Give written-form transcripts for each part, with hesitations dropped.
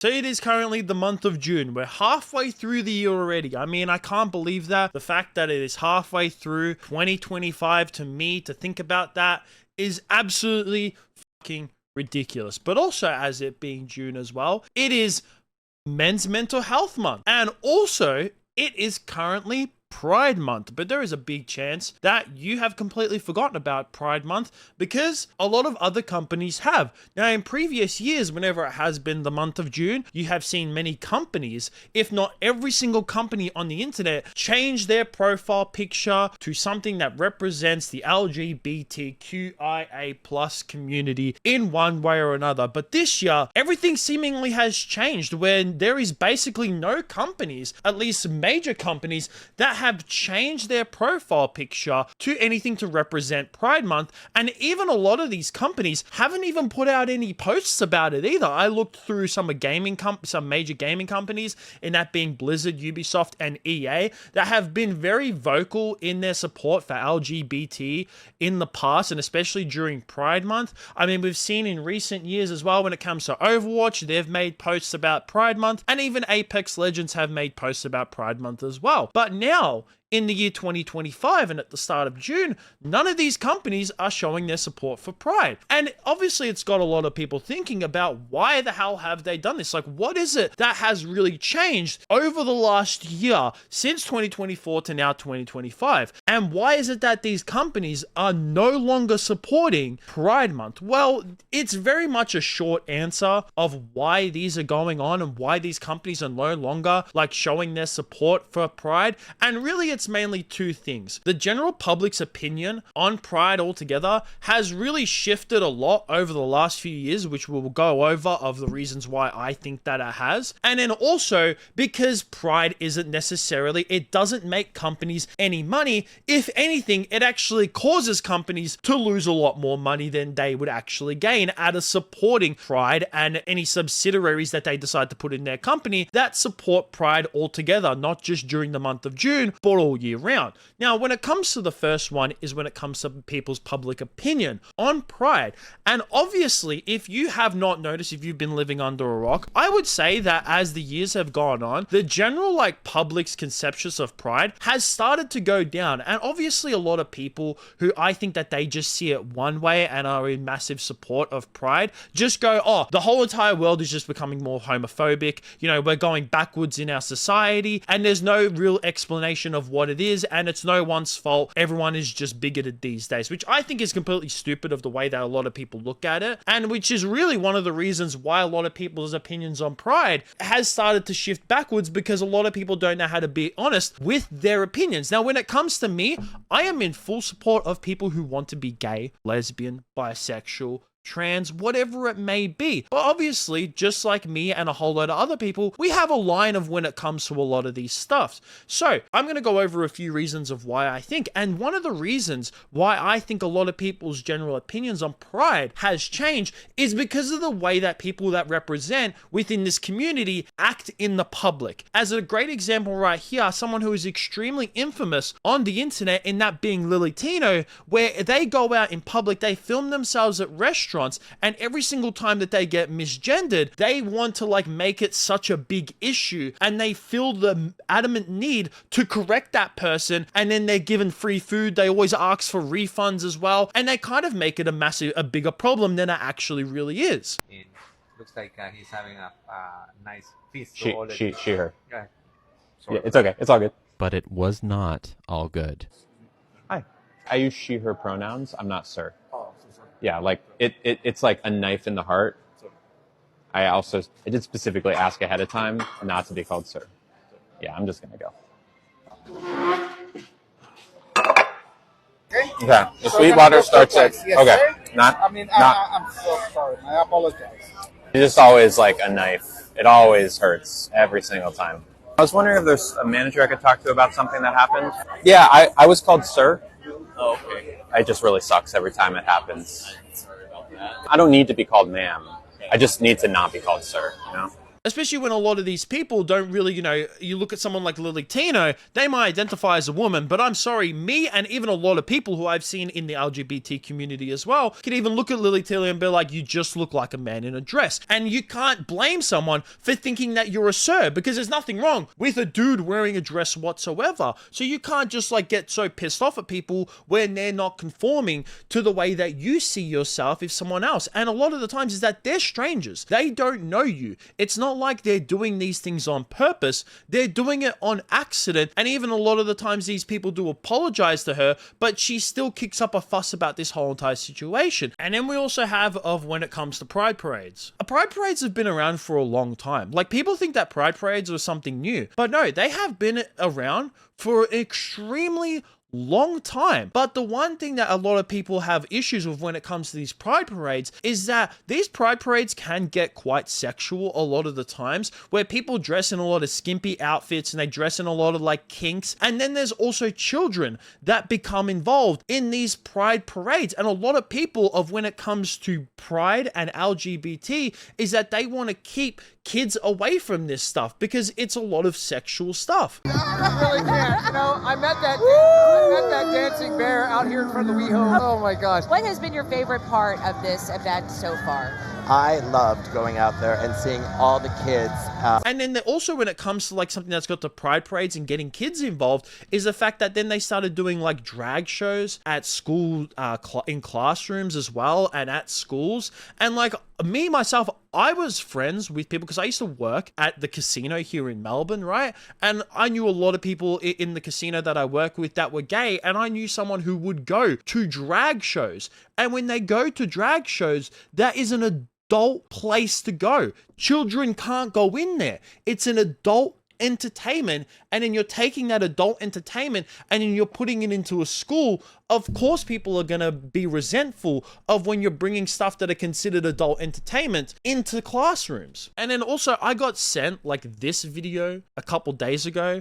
So it is currently the month of June. We're halfway through the year already. I mean, I can't believe that. The fact that it is halfway through 2025, to me, to think about that is absolutely fucking ridiculous. But also, as it being June as well, it is Men's Mental Health Month. And also, it is currently Pride Month, but there is a big chance that you have completely forgotten about Pride Month because a lot of other companies have. Now, in previous years, whenever it has been the month of June, you have seen many companies, if not every single company on the internet, change their profile picture to something that represents the LGBTQIA plus community in one way or another. But this year, everything seemingly has changed when there is basically no companies, at least major companies, that have changed their profile picture to anything to represent Pride Month, and even a lot of these companies haven't even put out any posts about it either. I looked through some major gaming companies, in that being Blizzard, Ubisoft, and EA, that have been very vocal in their support for LGBT in the past, and especially during Pride Month. I mean, we've seen in recent years as well, when it comes to Overwatch, they've made posts about Pride Month, and even Apex Legends have made posts about Pride Month as well. But now, in the year 2025 and at the start of June, none of these companies are showing their support for Pride. And obviously it's got a lot of people thinking about why the hell have they done this? Like, what is it that has really changed over the last year since 2024 to now 2025? And why is it that these companies are no longer supporting Pride Month? Well, it's very much a short answer of why these are going on and why these companies are no longer like showing their support for Pride. And really, it's mainly two things. The general public's opinion on Pride altogether has really shifted a lot over the last few years, which we'll go over of the reasons why I think that it has. And then also because Pride it doesn't make companies any money. If anything, it actually causes companies to lose a lot more money than they would actually gain out of supporting Pride and any subsidiaries that they decide to put in their company that support Pride altogether, not just during the month of June, but all year round. Now, when it comes to the first one is when it comes to people's public opinion on Pride. And obviously, if you have not noticed, if you've been living under a rock, I would say that as the years have gone on, the general public's conceptions of Pride has started to go down. And obviously a lot of people who I think that they just see it one way and are in massive support of Pride just go, oh, the whole entire world is just becoming more homophobic. You know, we're going backwards in our society and there's no real explanation of what it is, and it's no one's fault. Everyone is just bigoted these days, which I think is completely stupid of the way that a lot of people look at it, and which is really one of the reasons why a lot of people's opinions on Pride has started to shift backwards, because a lot of people don't know how to be honest with their opinions. Now, when it comes to me, I am in full support of people who want to be gay, lesbian, bisexual, trans, whatever it may be. But obviously, just like me and a whole lot of other people, we have a line of when it comes to a lot of these stuffs. So I'm going to go over a few reasons of why I think. And one of the reasons why I think a lot of people's general opinions on Pride has changed is because of the way that people that represent within this community act in the public. As a great example right here, someone who is extremely infamous on the internet, in that being Lily Tino, where they go out in public, they film themselves at restaurants, and every single time that they get misgendered, they want to make it such a big issue, and they feel the adamant need to correct that person, and then they're given free food. They always ask for refunds as well, and they kind of make it a bigger problem than it actually really is. It looks like he's having a nice feast. She, her. Yeah. Yeah, it's okay. It's all good. But it was not all good. Hi. I use she, her pronouns. I'm not sir. Yeah, it's like a knife in the heart. I did specifically ask ahead of time not to be called sir. Yeah, I'm just gonna go. Okay. The Sweetwater starts at okay. I'm so sorry. I apologize. It's just always like a knife. It always hurts every single time. I was wondering if there's a manager I could talk to about something that happened. Yeah, I was called sir. Oh, okay. It just really sucks every time it happens. I don't need to be called ma'am. I just need to not be called sir, you know? Especially when a lot of these people don't really, you look at someone like Lily Tino, they might identify as a woman, but I'm sorry, me and even a lot of people who I've seen in the LGBT community as well can even look at Lily Tino and be like, you just look like a man in a dress. And you can't blame someone for thinking that you're a sir, because there's nothing wrong with a dude wearing a dress whatsoever. So you can't just like get so pissed off at people when they're not conforming to the way that you see yourself if someone else. And a lot of the times is that they're strangers. They don't know you. It's not like they're doing these things on purpose. They're doing it on accident. And even a lot of the times these people do apologize to her, but she still kicks up a fuss about this whole entire situation. And then we also have of when it comes to pride parades. Pride parades have been around for a long time. Like, people think that pride parades are something new, but no, they have been around for an extremely long time. But the one thing that a lot of people have issues with when it comes to these pride parades is that these pride parades can get quite sexual a lot of the times, where people dress in a lot of skimpy outfits and they dress in a lot of like kinks. And then there's also children that become involved in these pride parades. And a lot of people of when it comes to pride and LGBT is that they want to keep kids away from this stuff because it's a lot of sexual stuff. I really can't. I met that dancing bear out here in front of the WeHo. Oh my gosh. What has been your favorite part of this event so far? I loved going out there and seeing all the kids. And then also when it comes to like something that's got the pride parades and getting kids involved is the fact that then they started doing like drag shows at school, in classrooms as well, and at schools. And like me, myself, I was friends with people because I used to work at the casino here in Melbourne, right? And I knew a lot of people in the casino that I work with that were gay, and I knew someone who would go to drag shows. And when they go to drag shows, that is an adult place to go. Children can't go in there. It's an adult entertainment, and then you're taking that adult entertainment and then you're putting it into a school. Of course people are going to be resentful of when you're bringing stuff that are considered adult entertainment into classrooms. And then also I got sent like this video a couple days ago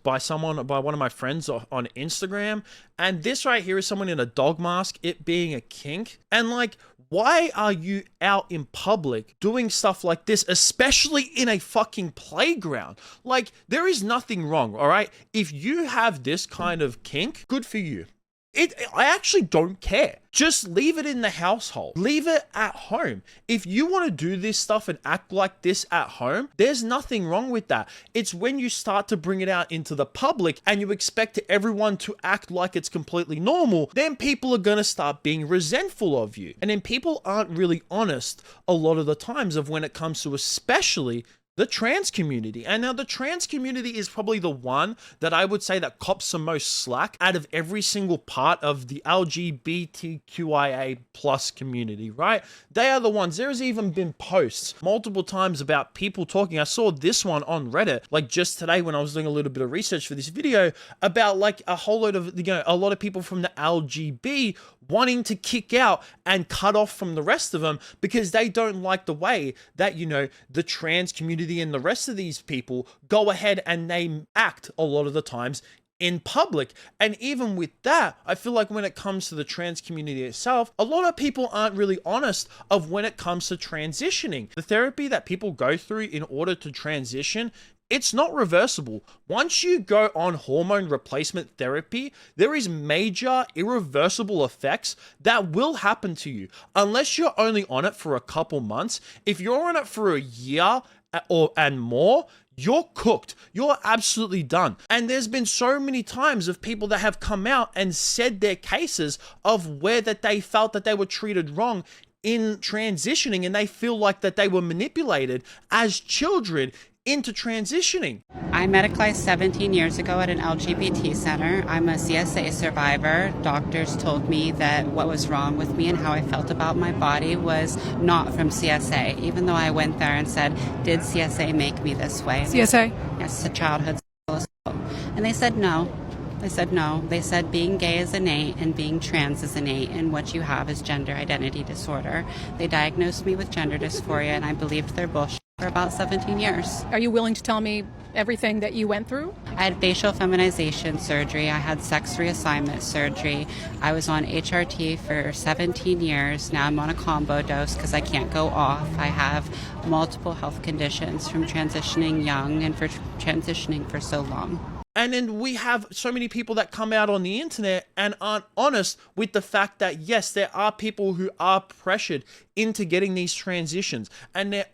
by one of my friends on Instagram, and this right here is someone in a dog mask, it being a kink. And like, why are you out in public doing stuff like this, especially in a fucking playground? Like, there is nothing wrong, all right? If you have this kind of kink, good for you. I actually don't care. Just leave it in the household. Leave it at home. If you want to do this stuff and act like this at home, there's nothing wrong with that. It's when you start to bring it out into the public and you expect everyone to act like it's completely normal, then people are going to start being resentful of you. And then people aren't really honest a lot of the times of when it comes to especially the trans community. And now the trans community is probably the one that I would say that cops the most slack out of every single part of the LGBTQIA plus community, right? They are the ones. There's even been posts multiple times about people talking. I saw this one on Reddit, like just today when I was doing a little bit of research for this video, about like a whole load of, a lot of people from the LGB wanting to kick out and cut off from the rest of them because they don't like the way that, the trans community and the rest of these people go ahead and they act a lot of the times in public. And even with that, I feel like when it comes to the trans community itself, a lot of people aren't really honest of when it comes to transitioning. The therapy that people go through in order to transition, it's not reversible. Once you go on hormone replacement therapy, there is major irreversible effects that will happen to you. Unless you're only on it for a couple months, if you're on it for a year and more, you're cooked. You're absolutely done. And there's been so many times of people that have come out and said their cases of where that they felt that they were treated wrong in transitioning, and they feel like that they were manipulated as children into transitioning. I medicalized 17 years ago at an LGBT center. I'm a CSA survivor. Doctors told me that what was wrong with me and how I felt about my body was not from CSA, even though I went there and said, did CSA make me this way? CSA? Yes, a childhood sexual assault. And they said no. They said no. They said being gay is innate and being trans is innate, and what you have is gender identity disorder. They diagnosed me with gender dysphoria, and I believed their bullshit for about 17 years. Are you willing to tell me everything that you went through? I had facial feminization surgery. I had sex reassignment surgery. I was on HRT for 17 years. Now I'm on a combo dose because I can't go off. I have multiple health conditions from transitioning young and for transitioning for so long. And then we have so many people that come out on the internet and aren't honest with the fact that, yes, there are people who are pressured into getting these transitions. And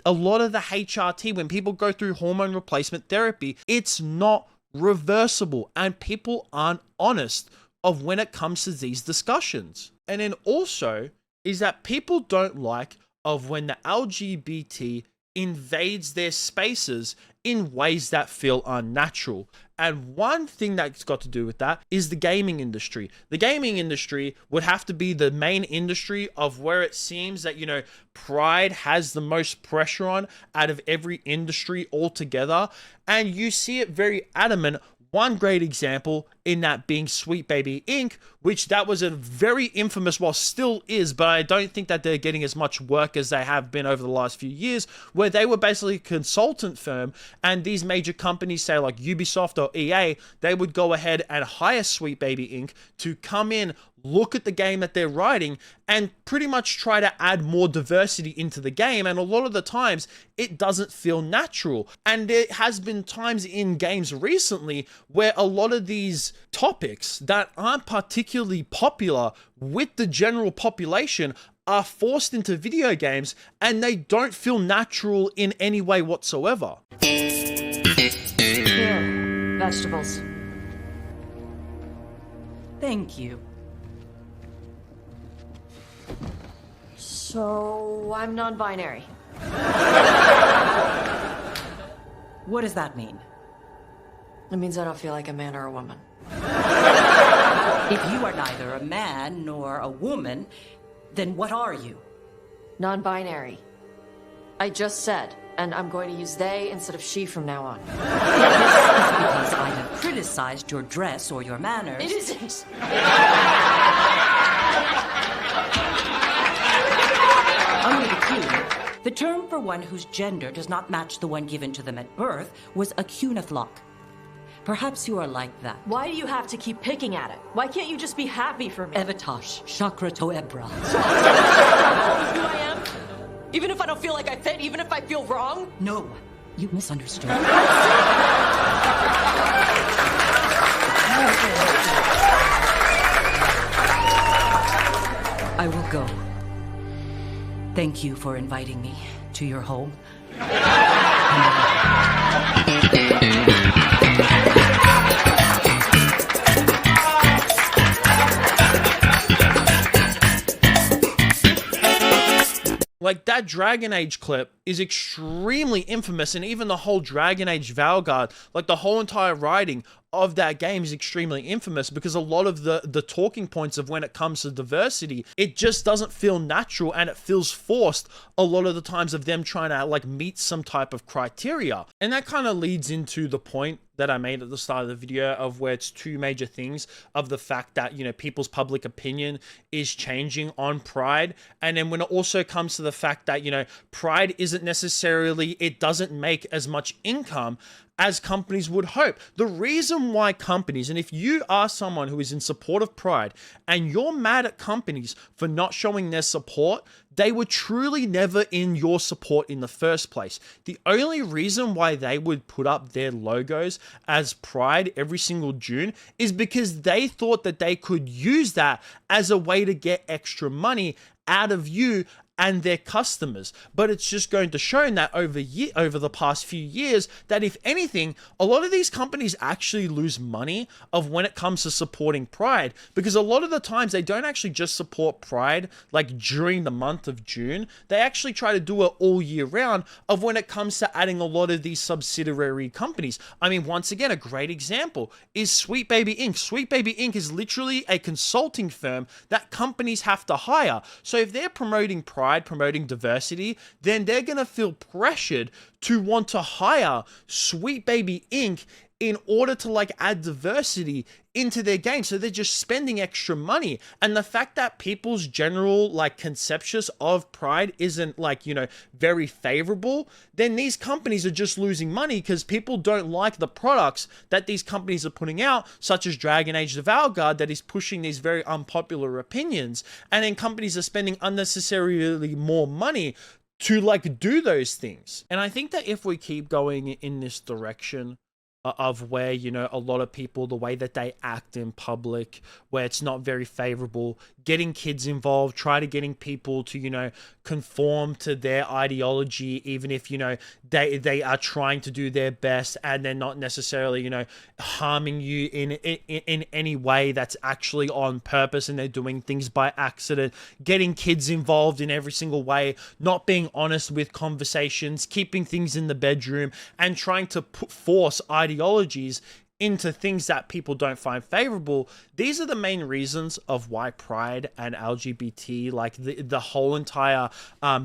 a lot of the HRT, when people go through hormone replacement therapy, it's not reversible. And people aren't honest of when it comes to these discussions. And then also is that people don't like of when the LGBT invades their spaces in ways that feel unnatural. And one thing that's got to do with that is the gaming industry. The gaming industry would have to be the main industry of where it seems that, you know, Pride has the most pressure on out of every industry altogether. And you see it very adamant. One great example in that being Sweet Baby Inc., which that was a very infamous, well, still is, but I don't think that they're getting as much work as they have been over the last few years, where they were basically a consultant firm, and these major companies, say like Ubisoft or EA, they would go ahead and hire Sweet Baby Inc. to come in, look at the game that they're writing, and pretty much try to add more diversity into the game. And a lot of the times, it doesn't feel natural. And there has been times in games recently where a lot of these topics that aren't particularly popular with the general population are forced into video games, and they don't feel natural in any way whatsoever. Here, vegetables. Thank you. So, I'm non-binary. What does that mean? It means I don't feel like a man or a woman. If you are neither a man nor a woman, then what are you? Non-binary. I just said, and I'm going to use they instead of she from now on. This is because I have criticized your dress or your manners. It isn't! Under the Q, the term for one whose gender does not match the one given to them at birth was a cunithlock. Perhaps you are like that. Why do you have to keep picking at it? Why can't you just be happy for me? Evatash, Chakra Toebra. Who I am? Even if I don't feel like I fit, even if I feel wrong? No, you misunderstood. I will go. Thank you for inviting me to your home. Like, that Dragon Age clip is extremely infamous, and even the whole Dragon Age Valguard, like the whole entire writing of that game is extremely infamous because a lot of the talking points of when it comes to diversity, it just doesn't feel natural and it feels forced a lot of the times of them trying to like meet some type of criteria. And that kind of leads into the point that I made at the start of the video of where it's two major things of the fact that, you know, people's public opinion is changing on Pride. And then when it also comes to the fact that, you know, Pride isn't necessarily, it doesn't make as much income as companies would hope. The reason why companies, and if you are someone who is in support of Pride and you're mad at companies for not showing their support, they were truly never in your support in the first place. The only reason why they would put up their logos as Pride every single June is because they thought that they could use that as a way to get extra money out of you and their customers. But it's just going to show that over the past few years that if anything, a lot of these companies actually lose money of when it comes to supporting Pride, because a lot of the times they don't actually just support Pride like during the month of June. They actually try to do it all year round of when it comes to adding a lot of these subsidiary companies. I mean, once again, a great example is Sweet Baby Inc. Sweet Baby Inc. is literally a consulting firm that companies have to hire. So if they're promoting Pride, promoting diversity, then they're going to feel pressured to want to hire Sweet Baby Inc. in order to like add diversity into their game. So they're just spending extra money. And the fact that people's general like conceptions of Pride isn't like, you know, very favorable, then these companies are just losing money because people don't like the products that these companies are putting out, such as Dragon Age the Valguard, that is pushing these very unpopular opinions. And then companies are spending unnecessarily more money to like do those things. And I think that if we keep going in this direction of where, you know, a lot of people, the way that they act in public, where it's not very favorable, getting kids involved, try to getting people to, you know, conform to their ideology, even if, you know, they are trying to do their best and they're not necessarily, you know, harming you in any way that's actually on purpose, and they're doing things by accident, getting kids involved in every single way, not being honest with conversations, keeping things in the bedroom, and trying to force ideologies into things that people don't find favorable. These are the main reasons of why Pride and LGBT, like the whole entire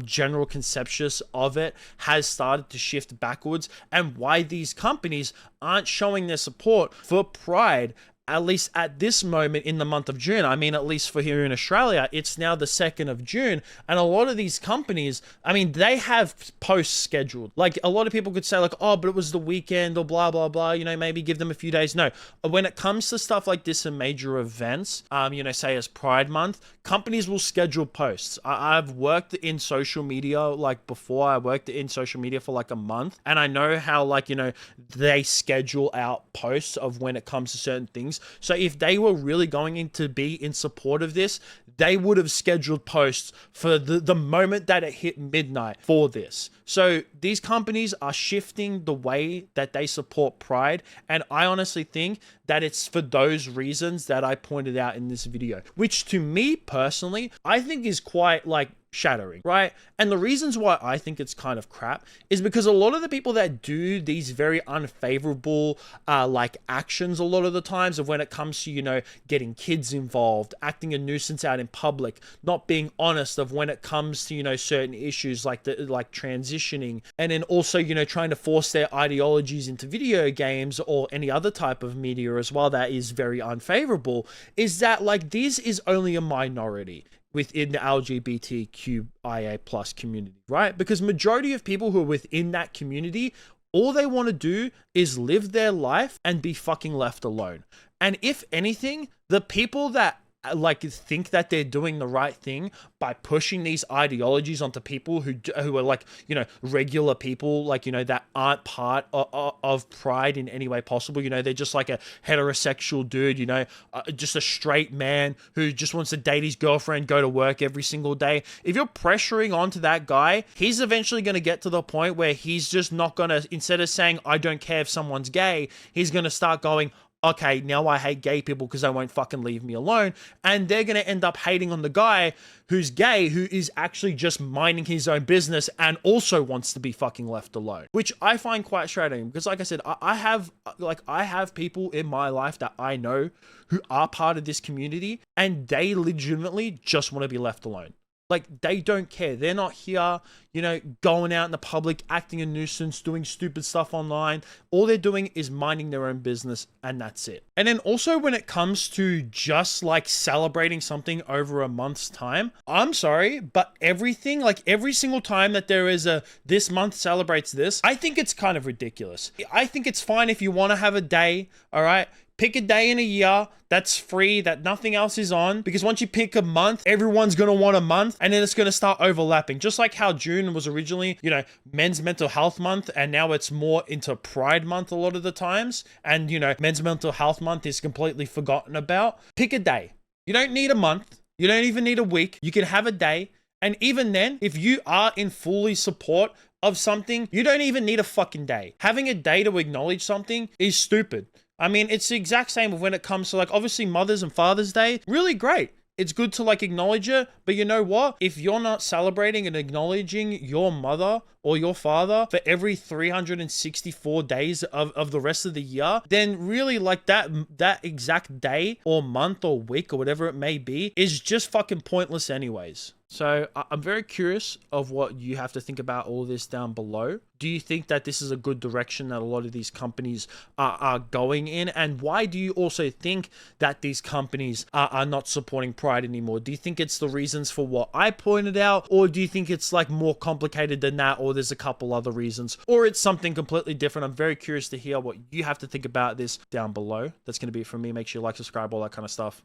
general conceptus of it, has started to shift backwards, and why these companies aren't showing their support for Pride, at least at this moment in the month of June. I mean, at least for here in Australia, it's now the 2nd of June. And a lot of these companies, I mean, they have posts scheduled. Like, a lot of people could say like, oh, but it was the weekend or blah, blah, blah, you know, maybe give them a few days. No, when it comes to stuff like this and major events, you know, say as Pride Month, companies will schedule posts. I've worked in social media, like before, I worked in social media for like a month, and I know how, like, you know, they schedule out posts of when it comes to certain things. So if they were really going to be in support of this, they would have scheduled posts for the moment that it hit midnight for this. So these companies are shifting the way that they support Pride, and I honestly think that it's for those reasons that I pointed out in this video, which to me personally, I think is quite like shattering, right? And the reasons why I think it's kind of crap is because a lot of the people that do these very unfavorable like actions a lot of the times, of when it comes to, you know, getting kids involved, acting a nuisance out in public, not being honest of when it comes to, you know, certain issues like transitioning, and then also, you know, trying to force their ideologies into video games or any other type of media as well, that is very unfavorable, is that like this is only a minority within the LGBTQIA plus community, right? Because majority of people who are within that community, all they want to do is live their life and be fucking left alone. And if anything, the people that like think that they're doing the right thing by pushing these ideologies onto people who are like, you know, regular people, like, you know, that aren't part of Pride in any way possible. You know, they're just like a heterosexual dude, you know, just a straight man who just wants to date his girlfriend, go to work every single day. If you're pressuring onto that guy, he's eventually going to get to the point where he's just not going to, instead of saying, I don't care if someone's gay, he's going to start going, okay, now I hate gay people because they won't fucking leave me alone. And they're going to end up hating on the guy who's gay, who is actually just minding his own business and also wants to be fucking left alone, which I find quite frustrating because, like I said, I have people in my life that I know who are part of this community, and they legitimately just want to be left alone. Like, they don't care. They're not here, you know, going out in the public, acting a nuisance, doing stupid stuff online. All they're doing is minding their own business, and that's it. And then also when it comes to just like celebrating something over a month's time, I'm sorry, but everything, like every single time that there is a this month celebrates this, I think it's kind of ridiculous. I think it's fine if you want to have a day, all right? Pick a day in a year that's free, that nothing else is on, because once you pick a month, everyone's going to want a month, and then it's going to start overlapping. Just like how June was originally, you know, Men's Mental Health Month, and now it's more into Pride Month a lot of the times, and, you know, Men's Mental Health Month is completely forgotten about. Pick a day. You don't need a month. You don't even need a week. You can have a day, and even then, if you are in fully support of something, you don't even need a fucking day. Having a day to acknowledge something is stupid. I mean, it's the exact same when it comes to, like, obviously Mother's and Father's Day. Really great. It's good to, like, acknowledge it. But you know what? If you're not celebrating and acknowledging your mother or your father for every 364 days of the rest of the year, then really, like, that exact day or month or week or whatever it may be is just fucking pointless anyways. So I'm very curious of what you have to think about all this down below. Do you think that this is a good direction that a lot of these companies are going in? And why do you also think that these companies are not supporting Pride anymore? Do you think it's the reasons for what I pointed out? Or do you think it's like more complicated than that? Or there's a couple other reasons? Or it's something completely different? I'm very curious to hear what you have to think about this down below. That's going to be it from me. Make sure you like, subscribe, all that kind of stuff.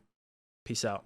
Peace out.